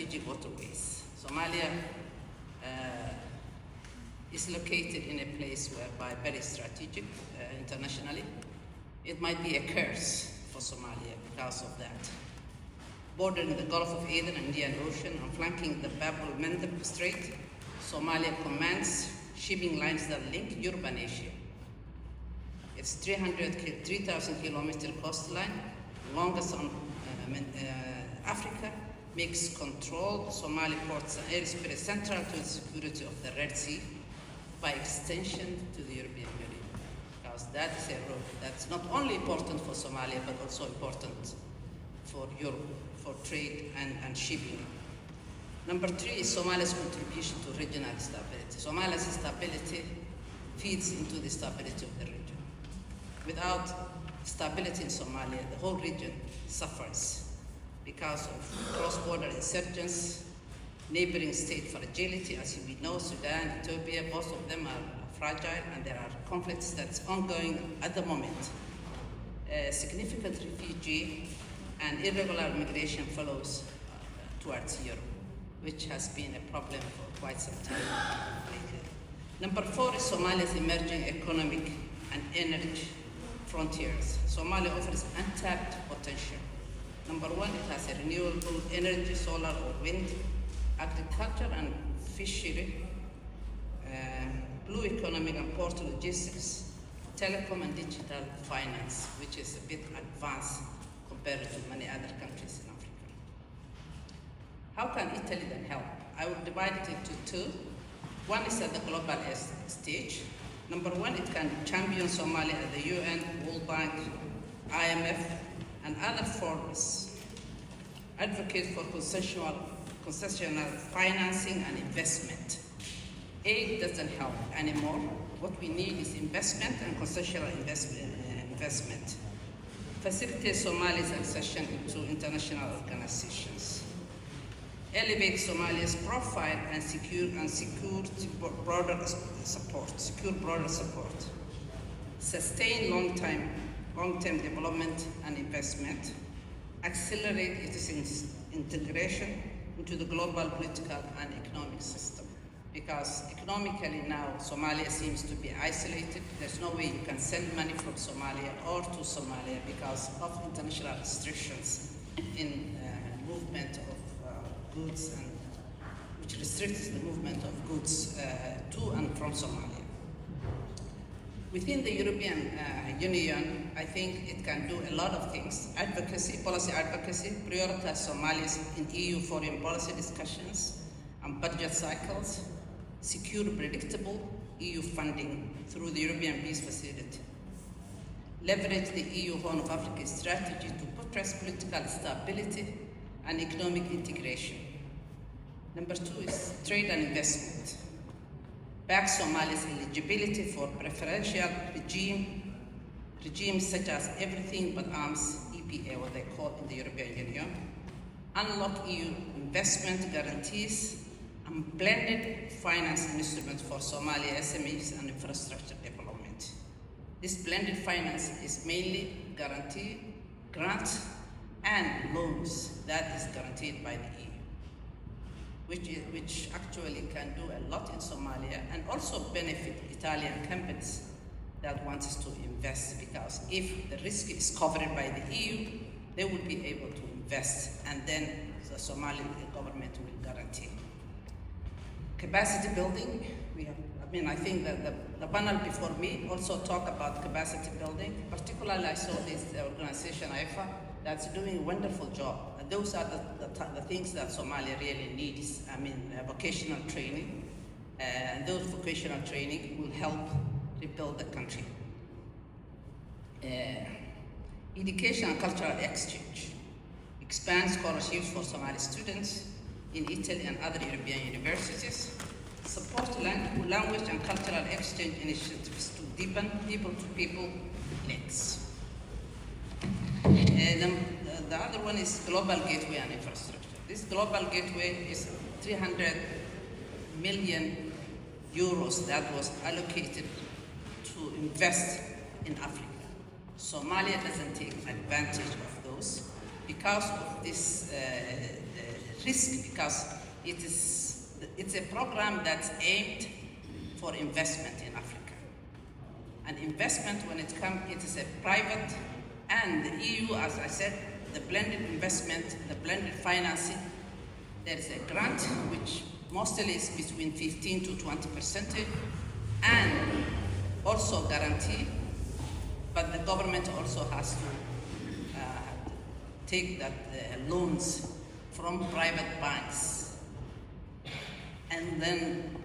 strategic waterways. Somalia is located in a place whereby very strategic internationally. It might be a curse for Somalia because of that. Bordering the Gulf of Aden and Indian Ocean and flanking the Bab el-Mandeb Strait, Somalia commands shipping lines that link Europe and Asia. Its 3,000 kilometer coastline, longest on Africa, makes controlled Somali ports and airspace central to the security of the Red Sea, by extension to the European Union. Because that is a road that's not only important for Somalia, but also important for Europe, for trade and shipping. Number 3 is Somalia's contribution to regional stability. Somalia's stability feeds into the stability of the region. Without stability in Somalia, the whole region suffers because of cross-border insurgents, neighboring state fragility. As we know, Sudan, Ethiopia, both of them are fragile, and there are conflicts that's ongoing at the moment. Significant refugee and irregular migration flows towards Europe, which has been a problem for quite some time lately. Number 4 is Somalia's emerging economic and energy frontiers. Somalia offers untapped potential. Number 1, it has a renewable energy, solar or wind, agriculture and fishery, blue economic and port logistics, telecom and digital finance, which is a bit advanced compared to many other countries in Africa. How can Italy then help? I will divide it into 2. One is at the global stage. Number 1, it can champion Somalia at the UN, World Bank, IMF, and other forums. Advocate for concessional financing and investment. Aid doesn't help anymore. What we need is investment and concessional investment. Facilitate Somalia's accession into international organizations. Elevate Somalia's profile and secure broader support. Sustain long-term development and investment. Accelerate its integration into the global political and economic system. Because economically now, Somalia seems to be isolated. There's no way you can send money from Somalia or to Somalia because of international restrictions in movement of goods, and which restricts the movement of goods to and from Somalia. Within the European Union, I think it can do a lot of things. Policy advocacy, prioritize Somalia's in EU foreign policy discussions and budget cycles, secure predictable EU funding through the European Peace Facility. Leverage the EU Horn of Africa strategy to buttress political stability and economic integration. Number 2 is trade and investment. Back Somalia's eligibility for preferential regimes such as everything but arms, EPA, what they call in the European Union. Unlock EU investment guarantees and blended finance instruments for Somalia SMEs and infrastructure development. This blended finance is mainly grants and loans that is guaranteed by the EU, which actually can do a lot in Somalia and also benefit Italian companies that want us to invest, because if the risk is covered by the EU, they will be able to invest, and then the Somali government will guarantee. Capacity building, I think that the panel before me also talked about capacity building. Particularly, I saw this organization, IFA, that's doing a wonderful job. And those are the things that Somalia really needs. Vocational training, and those vocational training will help rebuild the country. Education and cultural exchange. Expand scholarships for Somali students in Italy and other European universities. Support language and cultural exchange initiatives to deepen people-to-people links. The other one is global gateway and infrastructure. This global gateway is 300 million euros that was allocated to invest in Africa. Somalia doesn't take advantage of those because of this risk because it's a program that's aimed for investment in Africa. And investment, when it comes, it is a private, and the EU, as I said, the blended investment, the blended financing, there is a grant which mostly is between 15 to 20%, and also guarantee, but the government also has to take that loans from private banks, and then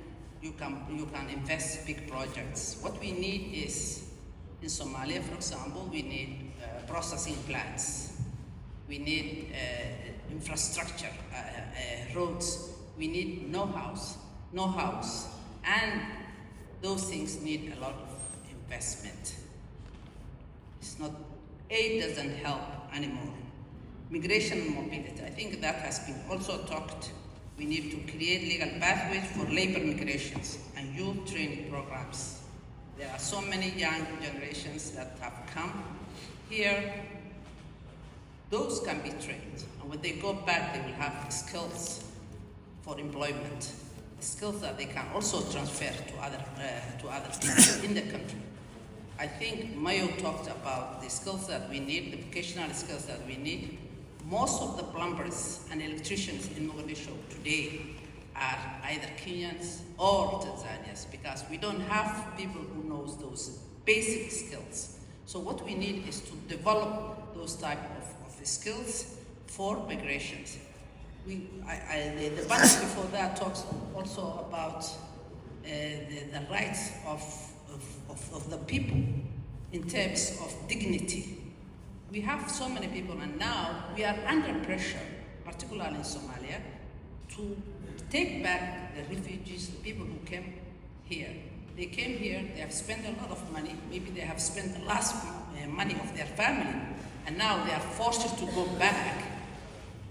you can invest big projects. What we need is, in Somalia, for example, we need processing plants, we need infrastructure, roads, we need know-hows, and those things need a lot of investment. It's not, aid doesn't help anymore. Migration and mobility, I think that has been also talked. We need to create legal pathways for labor migrations and youth training programs. There are so many young generations that have come here. Those can be trained, and when they go back, they will have skills for employment, skills that they can also transfer to other people in the country. I think Mayo talked about the skills that we need, the vocational skills that we need. Most of the plumbers and electricians in Mogadishu today are either Kenyans or Tanzanians, because we don't have people who knows those basic skills. So what we need is to develop those type of skills for migrations. The budget before that talks also about the rights of the people in terms of dignity. We have so many people, and now we are under pressure, particularly in Somalia, to take back the refugees, the people who came here. They came here, they have spent a lot of money, maybe they have spent the last money of their family, and now they are forced to go back.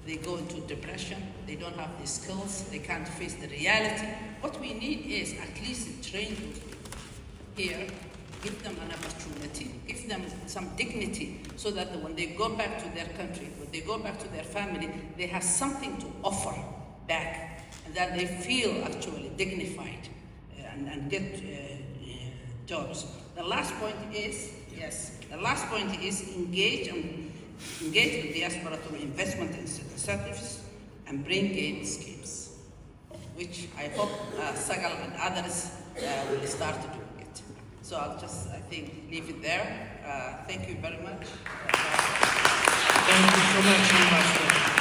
They go into depression, they don't have the skills, they can't face the reality. What we need is at least train those people here, give them an opportunity, give them some dignity, so that when they go back to their country, when they go back to their family, they have something to offer back, and that they feel actually dignified and get jobs. The last point is, engage with diaspora through investment incentives and bring gain schemes, which I hope Sagal and others will start doing it. So I'll just, I think, leave it there. Thank you very much. Thank you so much, Ambassador.